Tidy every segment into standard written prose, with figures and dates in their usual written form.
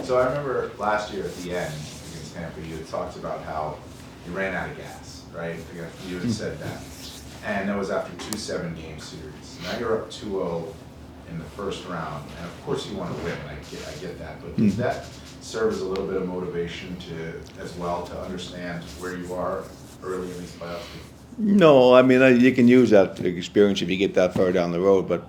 So I remember last year at the end against Tampa, you had talked about how you ran out of gas, right? You had said that. And that was after 2 7-game series. Now you're up 2-0 in the first round, and of course you want to win. I get that, but does that serve as a little bit of motivation as well to understand where you are early in these playoffs? No, I mean, you can use that experience if you get that far down the road, but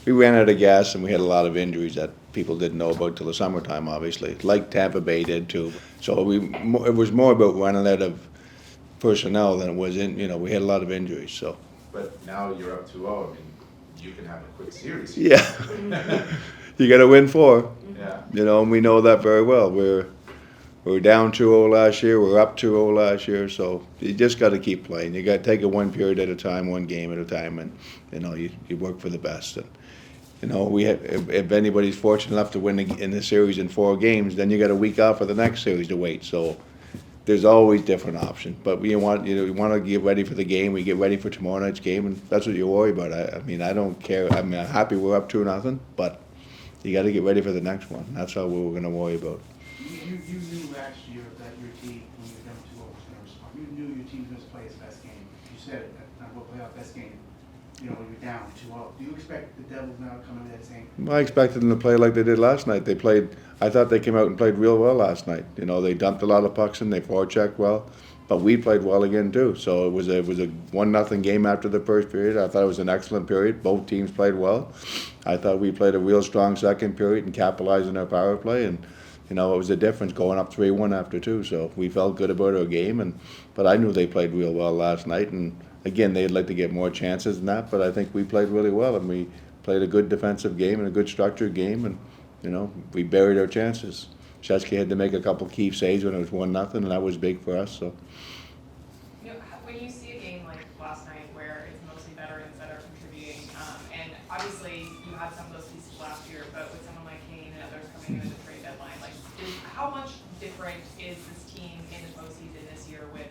we ran out of gas and we had a lot of injuries that people didn't know about till the summertime, obviously, like Tampa Bay did too. So it was more about running out of personnel than it was we had a lot of injuries, so. But now you're up 2-0. I mean, you can have a quick series. Yeah. You got to win 4. Yeah. And we know that very well. We were down 2-0 last year. We're up 2-0 last year. So you just got to keep playing. You got to take it one period at a time, one game at a time, and you work for the best. And if anybody's fortunate enough to win in the series in 4 games, then you got a week off for the next series to wait. So there's always different options. But we want to get ready for the game. We get ready for tomorrow night's game, and that's what you worry about. I mean, I don't care. I mean, I'm happy we're up 2-0, but you got to get ready for the next one. That's all we're going to worry about. You knew last year that your team, when you were down 2-0, was going to respond. You knew your team was going to play its best game. You said it, we'll play our best game. When you're down 2-0. Do you expect the Devils now to come in that same? I expected them to play like they did last night. I thought they came out and played real well last night. They dumped a lot of pucks in, they forechecked well, but we played well again too. So it was a 1-0 game after the first period. I thought it was an excellent period. Both teams played well. I thought we played a real strong second period and capitalized on our power play, and it was a difference going up 3-1 after 2. So we felt good about our game, but I knew they played real well last night, and again, they'd like to get more chances than that, but I think we played really well, and we played a good defensive game and a good structured game, and we buried our chances. Shesky had to make a couple key saves when it was 1-0, and that was big for us. So. When you see a game like last night where it's mostly veterans that are contributing, and obviously you had some of those pieces last year, but with someone like Kane and others coming in at the trade deadline, how much different is this team in the postseason this year with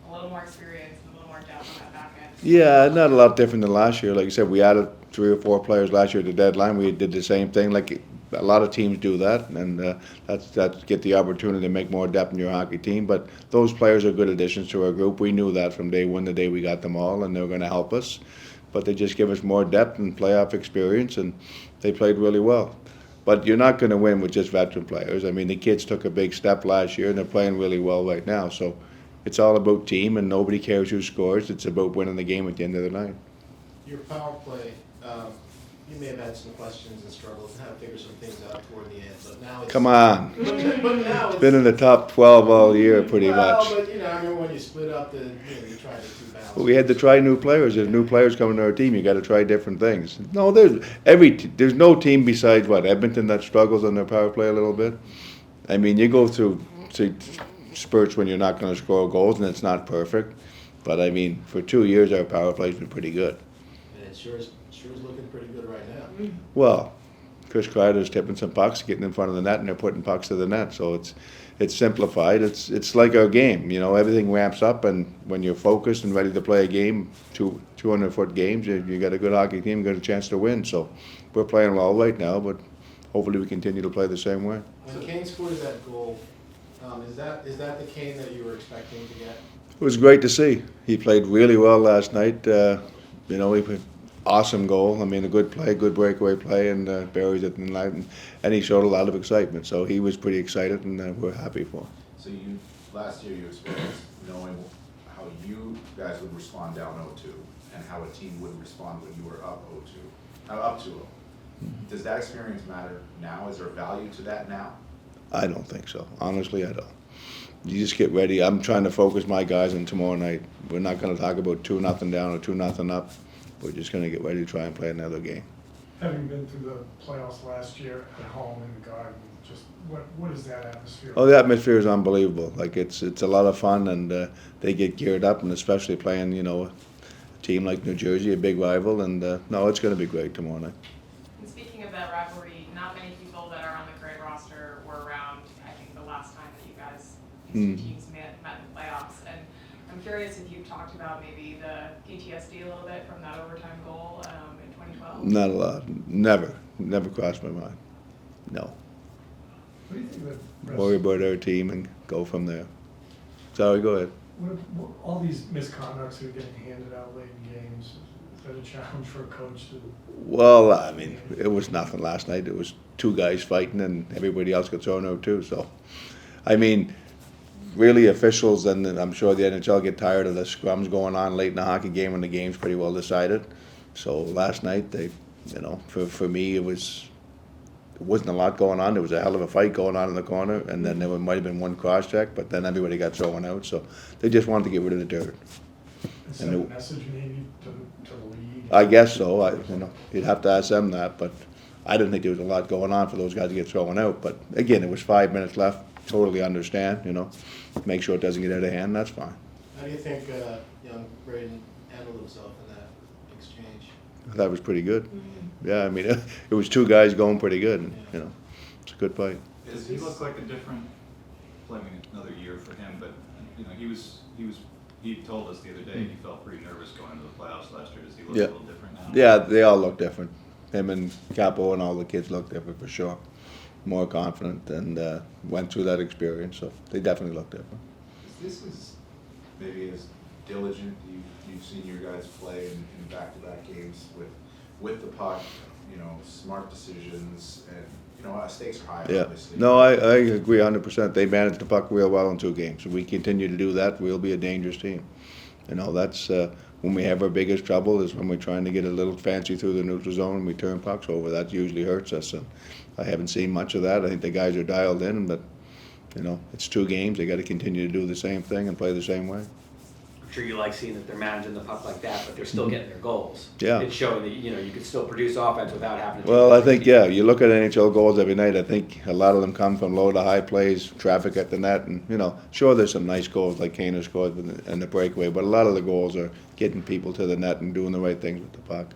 a little more experience and a little more depth on that back end? Yeah, not a lot different than last year. Like you said, we added 3 or 4 players last year at the deadline. We did the same thing. Like a lot of teams do that, and that's get the opportunity to make more depth in your hockey team. But those players are good additions to our group. We knew that from day one, the day we got them all, and they were going to help us. But they just give us more depth and playoff experience, and they played really well. But you're not going to win with just veteran players. I mean, the kids took a big step last year, and they're playing really well right now. So it's all about team, and nobody cares who scores. It's about winning the game at the end of the night. Your power play, you may have had some questions and struggles and had to figure some things out toward the end, but now it's... Come on. But now it's Been in the top 12 all year, pretty much. Well, but I remember when you split up you tried the 2 battles. Well, we had to try new players. There's new players coming to our team. You got to try different things. No, there's no team besides Edmonton that struggles on their power play a little bit. I mean, you go through spurts when you're not going to score goals, and it's not perfect. But I mean, for 2 years, our power play's been pretty good. And it sure is looking pretty good right now. Well, Chris Kreider's tipping some pucks, getting in front of the net, and they're putting pucks to the net. So it's simplified. It's like our game. Everything ramps up, and when you're focused and ready to play a game, 200-foot games, you got a good hockey team, got a chance to win. So we're playing well right now, but hopefully we continue to play the same way. When Kane scored that goal, is that the Kane that you were expecting to get? It was great to see. He played really well last night. He put awesome goal. I mean, a good play, good breakaway play, and buries it in the net, and he showed a lot of excitement. So he was pretty excited, and we're happy for him. So last year you experienced knowing how you guys would respond down 0-2 and how a team would respond when you were up 2-0. Does that experience matter now? Is there value to that now? I don't think so. Honestly, I don't. You just get ready. I'm trying to focus my guys on tomorrow night. We're not going to talk about 2-0 down or 2-0 up. We're just going to get ready to try and play another game. Having been through the playoffs last year at home in the Garden, just what is that atmosphere? Oh, the atmosphere is unbelievable. Like it's a lot of fun, and they get geared up, and especially playing a team like New Jersey, a big rival, and no, it's going to be great tomorrow night. And speaking of that rivalry, not many people that are on the current roster were around, I think, the last time that you guys, these 2 teams met in the playoffs. And I'm curious if you've talked about maybe the PTSD a little bit from that overtime goal in 2012? Not a lot. Never crossed my mind. No. What do you think of the rest? worry about our team and go from there. Sorry, go ahead. What, all these misconducts that are getting handed out late in games, is that a challenge for a coach to? Well, I mean, it was nothing last night. It was two guys fighting and everybody else got thrown out too, so. I mean, really officials, and I'm sure the NHL get tired of the scrums going on late in the hockey game when the game's pretty well decided. So last night, they, you know, for me, it wasn't a lot going on. There was a hell of a fight going on in the corner, and then there might have been one cross-check, but then everybody got thrown out, so they just wanted to get rid of the dirt. Send a message maybe to the league? I guess so. You know, you'd have to ask them that, but I didn't think there was a lot going on for those guys to get thrown out. But again, it was 5 minutes left. Totally understand, you know. Make sure it doesn't get out of hand, that's fine. How do you think young Braden handled himself in that exchange? That was pretty good. Yeah, I mean, it was two guys going pretty good, and, you know, it's a good fight. Does he look like a different, I mean, another year for him, but, you know, he told us the other day he felt pretty nervous going into the playoffs last year. Does he look Yeah. a little different now? Yeah, they all look different. Him and Capo and all the kids look different for sure. More confident and went through that experience, so they definitely look different. This is maybe as diligent you've seen your guys play in back-to-back games with the puck, you know, smart decisions, and, you know, stakes are high, Yeah, obviously. no, I agree 100%. They managed the puck real well in 2 games. If we continue to do that, we'll be a dangerous team. You know, that's when we have our biggest trouble is when we're trying to get a little fancy through the neutral zone and we turn pucks over. That usually hurts us, and I haven't seen much of that. I think the guys are dialed in, but, you know, it's 2 games. They got to continue to do the same thing and play the same way. I'm sure you like seeing that they're managing the puck like that, but they're still getting their goals. Yeah. It's showing that, you know, you can still produce offense without having to. Well, I think, yeah, you look at NHL goals every night, I think a lot of them come from low to high plays, traffic at the net, and, you know, sure, there's some nice goals like Kaner scored in the breakaway, but a lot of the goals are getting people to the net and doing the right things with the puck.